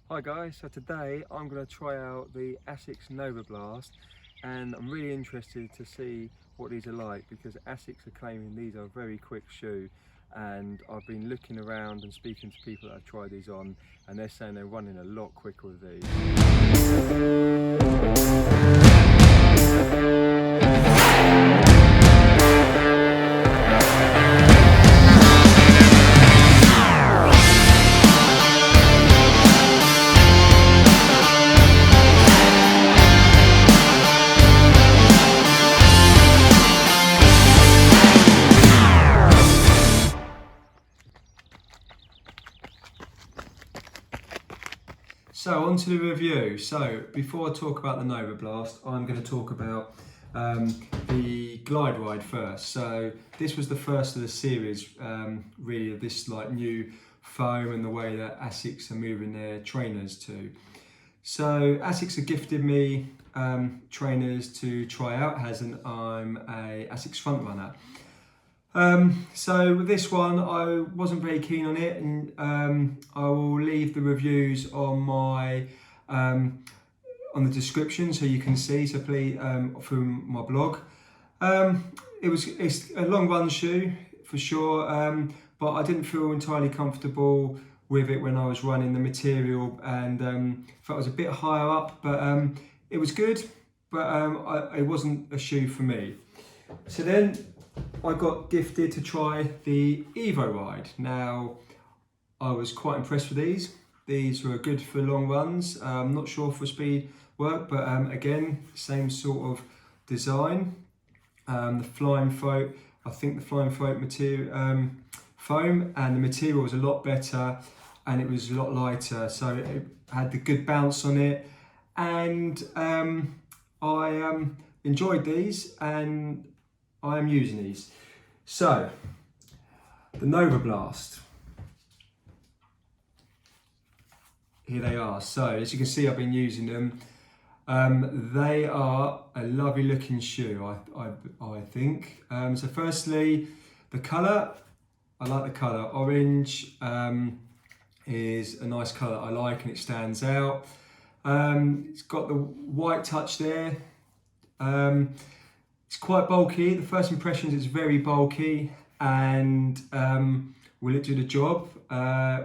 Hi guys, so today I'm going to try out the ASICS NOVABLAST, and I'm really interested to see what these are like because ASICS are claiming these are a very quick shoe, and I've been looking around and speaking to people that have tried these on, and they're saying they're running a lot quicker with these. So on to the review. So before I talk about the NOVABLAST, I'm going to talk about the glide ride first. So this was the first of the series, really, of this like new foam and the way that ASICS are moving their trainers to. So ASICS have gifted me trainers to try out, I'm a ASICS FrontRunner. So with this one, I wasn't very keen on it, and I will leave the reviews on my on the description so you can see. So please from my blog. It's a long run shoe for sure, but I didn't feel entirely comfortable with it when I was running the material, and felt it was a bit higher up, but it was good, but it wasn't a shoe for me. So then I got gifted to try the Evo Ride. Now, I was quite impressed with these. These were good for long runs. I'm not sure for speed work, but again, same sort of design. The flying float, I think the flying float material, foam, and the material was a lot better, and it was a lot lighter, so it had the good bounce on it, and I enjoyed these, and I am using these. So, the NOVABLAST. Here they are. So, as you can see, I've been using them. They are a lovely looking shoe, I think. So firstly, the colour. I like the colour. Orange is a nice colour I like, and it stands out. It's got the white touch there. It's quite bulky. The first impressions, it's very bulky, and will it do the job?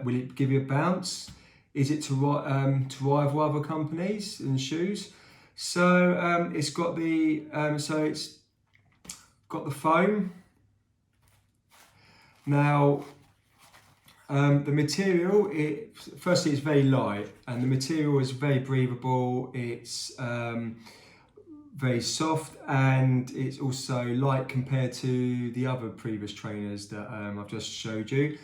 Will it give you a bounce? Is it to rival other companies and shoes? So it's got the foam. Now the material, firstly it's very light, and the material is very breathable. It's very soft, and it's also light compared to the other previous trainers that I've just showed you.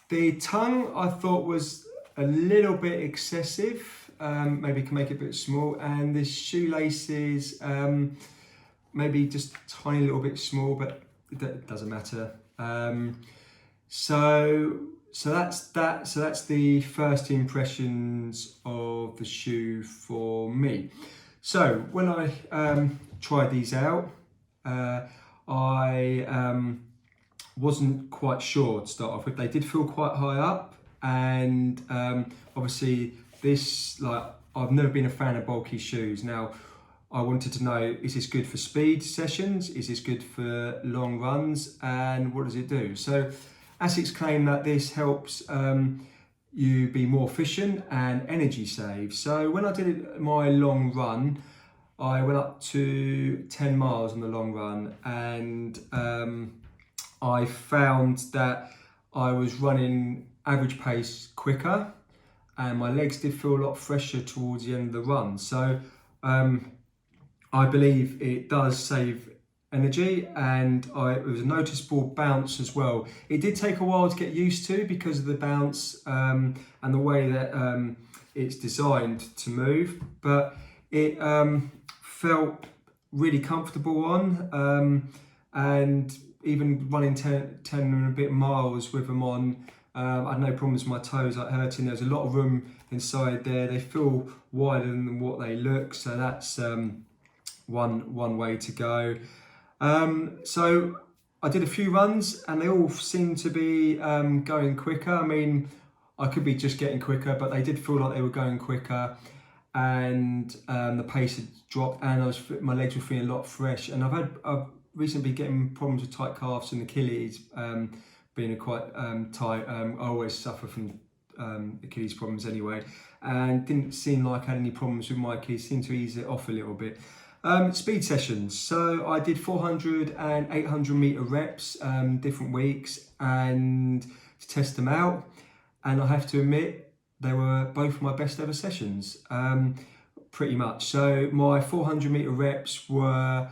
The tongue I thought was a little bit excessive, maybe can make it a bit small, and the shoelaces maybe just a tiny little bit small, but it doesn't matter. So that's that. So that's the first impressions of the shoe for me. So when I tried these out, I wasn't quite sure to start off with. They did feel quite high up, and obviously this, like, I've never been a fan of bulky shoes. Now, I wanted to know, is this good for speed sessions? Is this good for long runs? And what does it do? So ASICS claim that this helps you be more efficient and energy save. So when I did my long run, I went up to 10 miles on the long run, and I found that I was running average pace quicker, and my legs did feel a lot fresher towards the end of the run. So I believe it does save energy, and it was a noticeable bounce as well. It did take a while to get used to because of the bounce and the way that it's designed to move, but it felt really comfortable on, and even running 10 and a bit miles with them on, I had no problems with my toes like hurting. There's a lot of room inside there. They feel wider than what they look, so that's one way to go. So I did a few runs, and they all seemed to be going quicker. I mean, I could be just getting quicker, but they did feel like they were going quicker, and the pace had dropped, and my legs were feeling a lot fresh. And I've recently been getting problems with tight calves and Achilles, being quite tight. I always suffer from Achilles problems anyway, and didn't seem like I had any problems with my Achilles. Seemed to ease it off a little bit. Speed sessions. So I did 400 and 800 meter reps, different weeks, and to test them out. And I have to admit, they were both my best ever sessions, pretty much. So my 400 meter reps were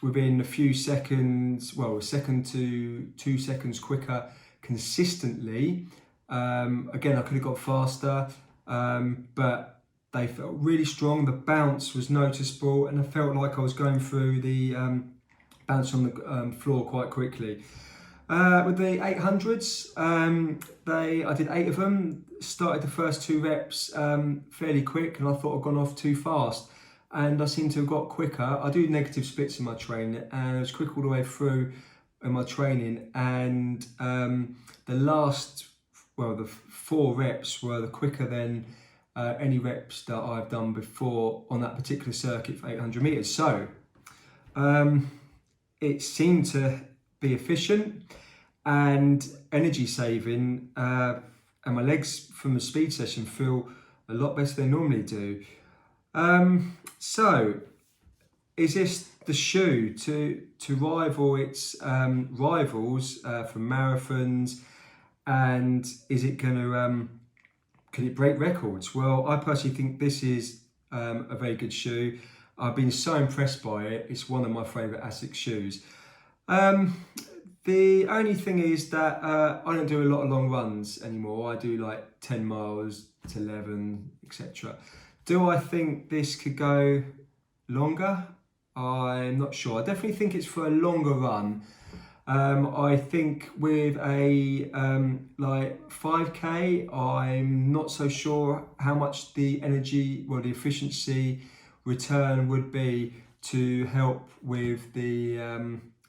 within a few seconds, well, a second to 2 seconds quicker consistently. Again, I could have got faster, but they felt really strong. The bounce was noticeable, and I felt like I was going through the bounce on the floor quite quickly. With the 800s, I did 8 of them. Started the first 2 reps fairly quick, and I thought I'd gone off too fast, and I seem to have got quicker. I do negative splits in my training, and I was quick all the way through in my training, and the last, well, the 4 reps were the quicker than any reps that I've done before on that particular circuit for 800 meters. So it seemed to be efficient and energy saving, and my legs from the speed session feel a lot better than they normally do. So is this the shoe to rival its rivals from marathons, and is it going to can it break records? Well, I personally think this is a very good shoe. I've been so impressed by it. It's one of my favourite ASICS shoes. The only thing is that I don't do a lot of long runs anymore. I do like 10 miles to 11, etc. Do I think this could go longer? I'm not sure. I definitely think it's for a longer run. I think with a like 5k, I'm not so sure how much the energy, well, the efficiency return would be to help with the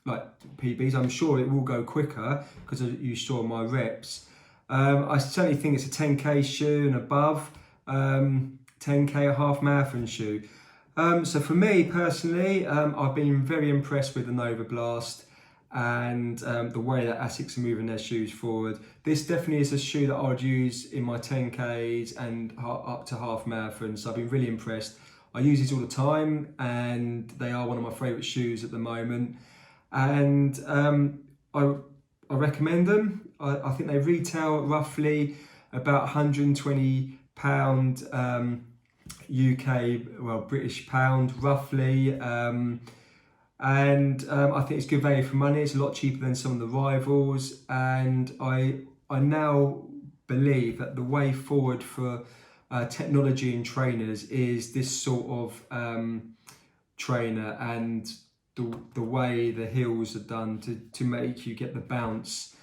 like PBs. I'm sure it will go quicker because you saw my reps. I certainly think it's a 10k shoe and above, 10k a half marathon shoe. So for me personally, I've been very impressed with the NOVABLAST and the way that ASICS are moving their shoes forward. This definitely is a shoe that I would use in my 10Ks and up to half marathons. So I've been really impressed. I use these all the time, and they are one of my favourite shoes at the moment. And I recommend them. I think they retail roughly about £120 UK, well, British pound roughly. And I think it's good value for money. It's a lot cheaper than some of the rivals, and I now believe that the way forward for technology and trainers is this sort of trainer, and the way the heels are done to make you get the bounce.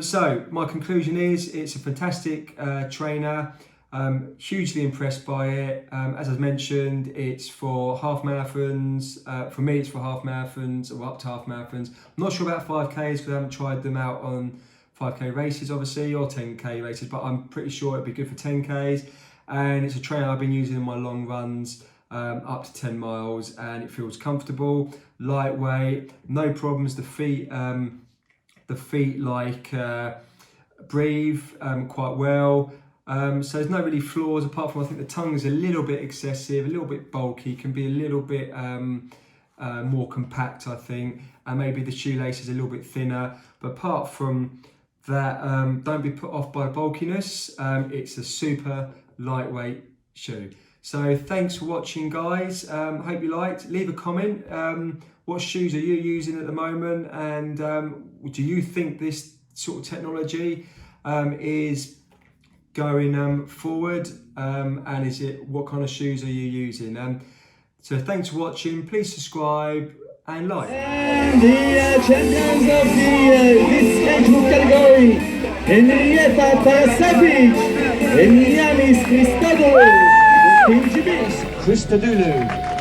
So my conclusion is it's a fantastic trainer. Hugely impressed by it. As I mentioned, it's for half marathons. For me, it's for half marathons or up to half marathons. I'm not sure about 5Ks because I haven't tried them out on 5K races, obviously, or 10K races, but I'm pretty sure it'd be good for 10Ks. And it's a trainer I've been using in my long runs, up to 10 miles, and it feels comfortable, lightweight, no problems. The feet like breathe quite well. So there's no really flaws, apart from I think the tongue is a little bit excessive, a little bit bulky, can be a little bit more compact, I think, and maybe the shoelace is a little bit thinner. But apart from that, don't be put off by bulkiness. It's a super lightweight shoe. So thanks for watching, guys. Hope you liked. Leave a comment. What shoes are you using at the moment, and do you think this sort of technology is going forward, and what kind of shoes are you using? So thanks for watching. Please subscribe and like. And the champions of this age group category, Henrietta Parasavic, Emilianis Christodoulou, Christodoulou.